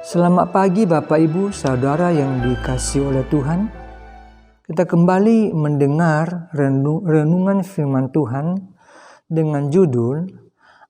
Selamat pagi Bapak Ibu Saudara yang dikasihi oleh Tuhan. Kita kembali mendengar renungan firman Tuhan dengan judul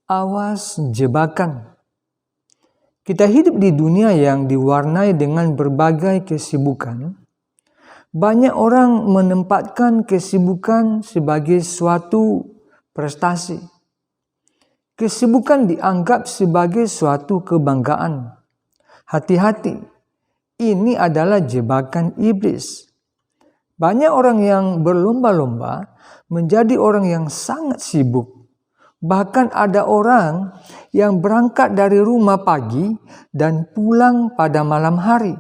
Awas Jebakan. Kita hidup di dunia yang diwarnai dengan berbagai kesibukan. Banyak orang menempatkan kesibukan sebagai suatu prestasi. Kesibukan dianggap sebagai suatu kebanggaan. Hati-hati, ini adalah jebakan iblis. Banyak orang yang berlomba-lomba menjadi orang yang sangat sibuk. Bahkan ada orang yang berangkat dari rumah pagi dan pulang pada malam hari.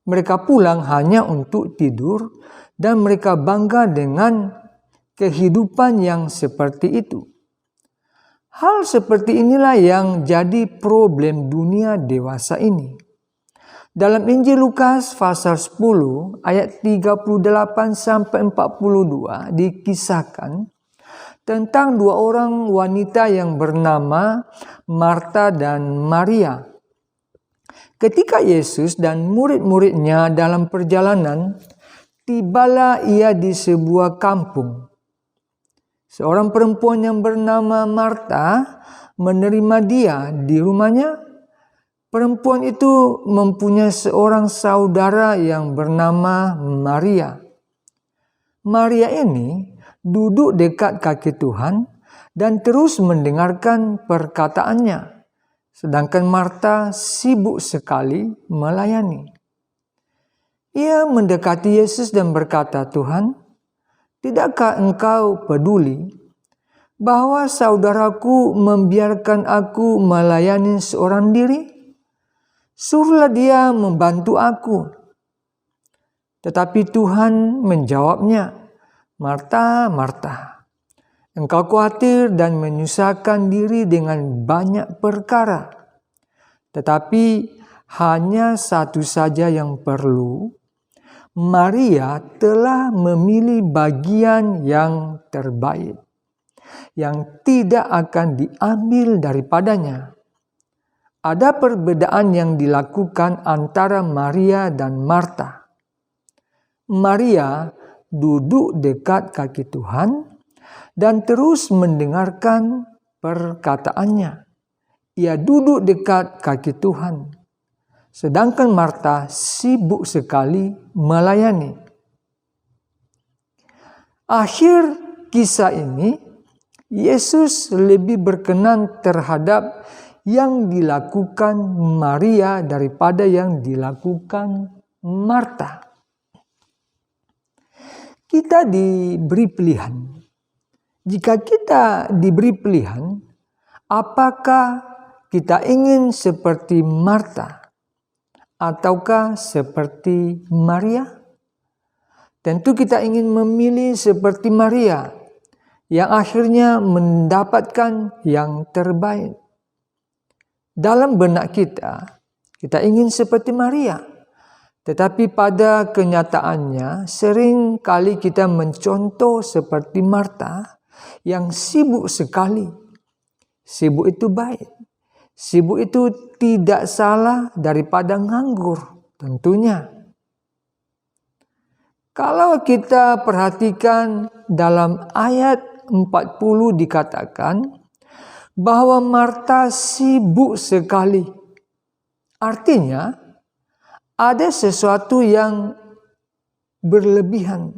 Mereka pulang hanya untuk tidur dan mereka bangga dengan kehidupan yang seperti itu. Hal seperti inilah yang jadi problem dunia dewasa ini. Dalam Injil Lukas pasal 10 ayat 38 sampai 42 dikisahkan tentang dua orang wanita yang bernama Marta dan Maria. Ketika Yesus dan murid-muridnya dalam perjalanan, tibalah ia di sebuah kampung. Seorang perempuan yang bernama Marta menerima dia di rumahnya. Perempuan itu mempunyai seorang saudara yang bernama Maria. Maria ini duduk dekat kaki Tuhan dan terus mendengarkan perkataannya. Sedangkan Marta sibuk sekali melayani. Ia mendekati Yesus dan berkata, "Tuhan, tidakkah engkau peduli bahwa saudaraku membiarkan aku melayani seorang diri? Suruhlah dia membantu aku." Tetapi Tuhan menjawabnya, "Marta, Marta, engkau khawatir dan menyusahkan diri dengan banyak perkara. Tetapi hanya satu saja yang perlu. Maria telah memilih bagian yang terbaik, yang tidak akan diambil daripadanya." Ada perbedaan yang dilakukan antara Maria dan Marta. Maria duduk dekat kaki Tuhan dan terus mendengarkan perkataannya. Ia duduk dekat kaki Tuhan. Sedangkan Marta sibuk sekali melayani. Akhir kisah ini, Yesus lebih berkenan terhadap yang dilakukan Maria daripada yang dilakukan Marta. Kita diberi pilihan. Jika kita diberi pilihan, apakah kita ingin seperti Marta ataukah seperti Maria? Tentu kita ingin memilih seperti Maria yang akhirnya mendapatkan yang terbaik. Dalam benak kita ingin seperti Maria. Tetapi pada kenyataannya sering kali kita mencontoh seperti Marta yang sibuk sekali. Sibuk itu baik. Sibuk itu tidak salah daripada nganggur tentunya. Kalau kita perhatikan dalam ayat 40 dikatakan bahwa Marta sibuk sekali. Artinya ada sesuatu yang berlebihan.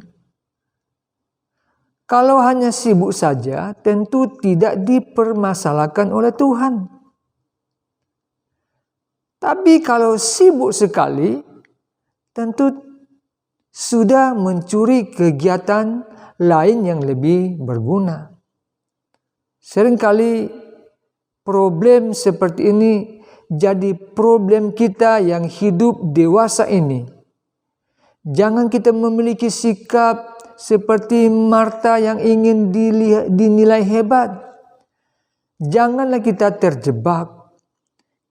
Kalau hanya sibuk saja, tentu tidak dipermasalahkan oleh Tuhan. Tapi kalau sibuk sekali, tentu sudah mencuri kegiatan lain yang lebih berguna. Seringkali problem seperti ini jadi problem kita yang hidup dewasa ini. Jangan kita memiliki sikap seperti Marta yang ingin dinilai hebat. Janganlah kita terjebak.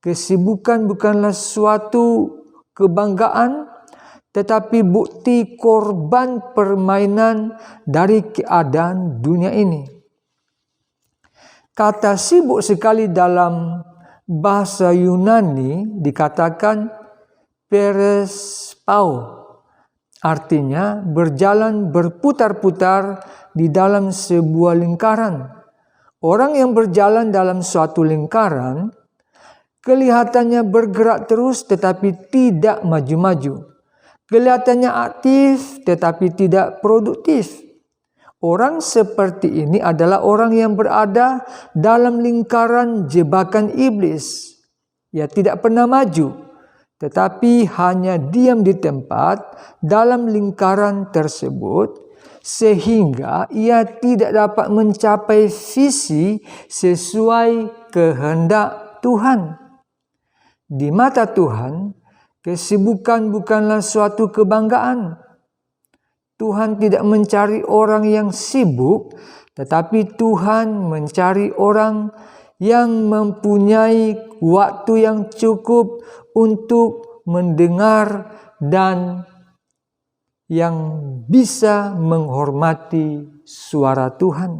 Kesibukan bukanlah suatu kebanggaan, tetapi bukti korban permainan dari keadaan dunia ini. Kata sibuk sekali dalam Bahasa Yunani dikatakan perespao, artinya berjalan berputar-putar di dalam sebuah lingkaran. Orang yang berjalan dalam suatu lingkaran kelihatannya bergerak terus tetapi tidak maju-maju. Kelihatannya aktif tetapi tidak produktif. Orang seperti ini adalah orang yang berada dalam lingkaran jebakan iblis. Ia tidak pernah maju, tetapi hanya diam di tempat dalam lingkaran tersebut, sehingga ia tidak dapat mencapai visi sesuai kehendak Tuhan. Di mata Tuhan, kesibukan bukanlah suatu kebanggaan. Tuhan tidak mencari orang yang sibuk, tetapi Tuhan mencari orang yang mempunyai waktu yang cukup untuk mendengar dan yang bisa menghormati suara Tuhan.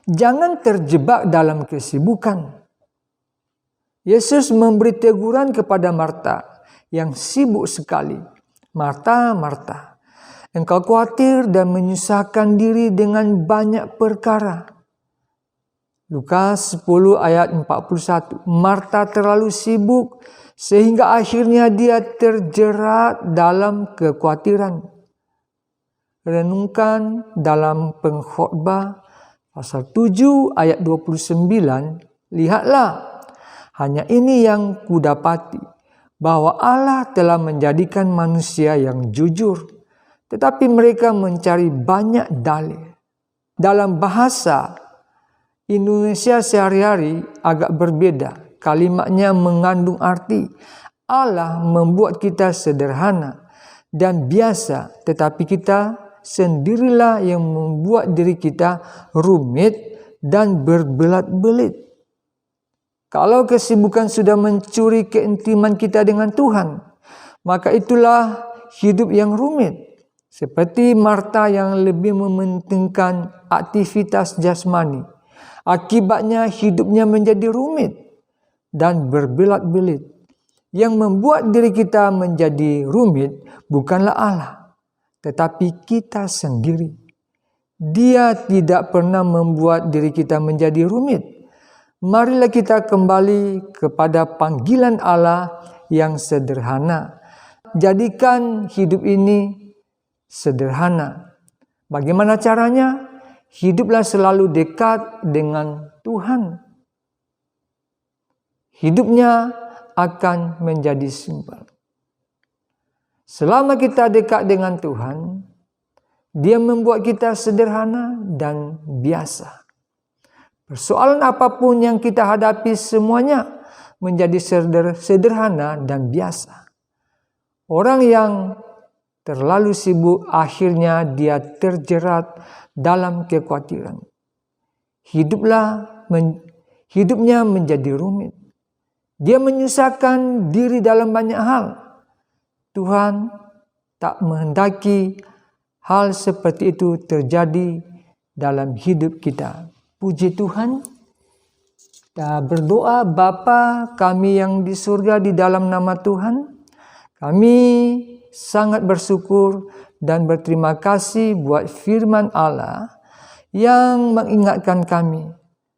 Jangan terjebak dalam kesibukan. Yesus memberi teguran kepada Marta yang sibuk sekali. Marta, Marta, engkau khawatir dan menyusahkan diri dengan banyak perkara. Lukas 10 ayat 41. Marta terlalu sibuk sehingga akhirnya dia terjerat dalam kekhawatiran. Renungkan dalam Pengkhotbah pasal 7 ayat 29. Lihatlah, hanya ini yang kudapati, bahwa Allah telah menjadikan manusia yang jujur, tetapi mereka mencari banyak dalil. Dalam bahasa Indonesia sehari-hari agak berbeda. Kalimatnya mengandung arti Allah membuat kita sederhana dan biasa, tetapi kita sendirilah yang membuat diri kita rumit dan berbelat-belit. Kalau kesibukan sudah mencuri keintiman kita dengan Tuhan, maka itulah hidup yang rumit. Seperti Marta yang lebih mementingkan aktivitas jasmani. Akibatnya hidupnya menjadi rumit dan berbelat-belit. Yang membuat diri kita menjadi rumit bukanlah Allah, tetapi kita sendiri. Dia tidak pernah membuat diri kita menjadi rumit. Marilah kita kembali kepada panggilan Allah yang sederhana. Jadikan hidup ini sederhana. Bagaimana caranya? Hiduplah selalu dekat dengan Tuhan. Hidupnya akan menjadi simpel. Selama kita dekat dengan Tuhan, Dia membuat kita sederhana dan biasa. Persoalan apapun yang kita hadapi semuanya menjadi sederhana dan biasa. Orang yang terlalu sibuk akhirnya dia terjerat dalam kekhawatiran. Hidupnya menjadi rumit. Dia menyusahkan diri dalam banyak hal. Tuhan tak menghendaki hal seperti itu terjadi dalam hidup kita. Puji Tuhan. Kita berdoa, Bapa kami yang di surga, di dalam nama Tuhan. Kami sangat bersyukur dan berterima kasih buat firman Allah yang mengingatkan kami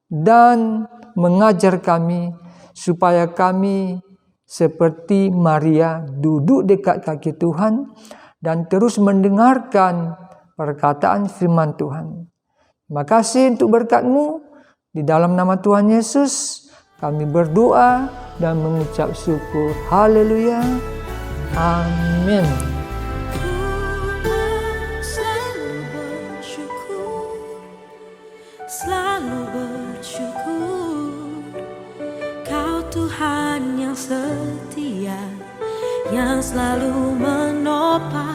dan mengajar kami supaya kami seperti Maria duduk dekat kaki Tuhan dan terus mendengarkan perkataan firman Tuhan. Terima kasih untuk berkat-Mu. Di dalam nama Tuhan Yesus kami berdoa dan mengucap syukur. Haleluya. Amin. Selalu bersyukur, Kau Tuhan yang setia, yang selalu menopang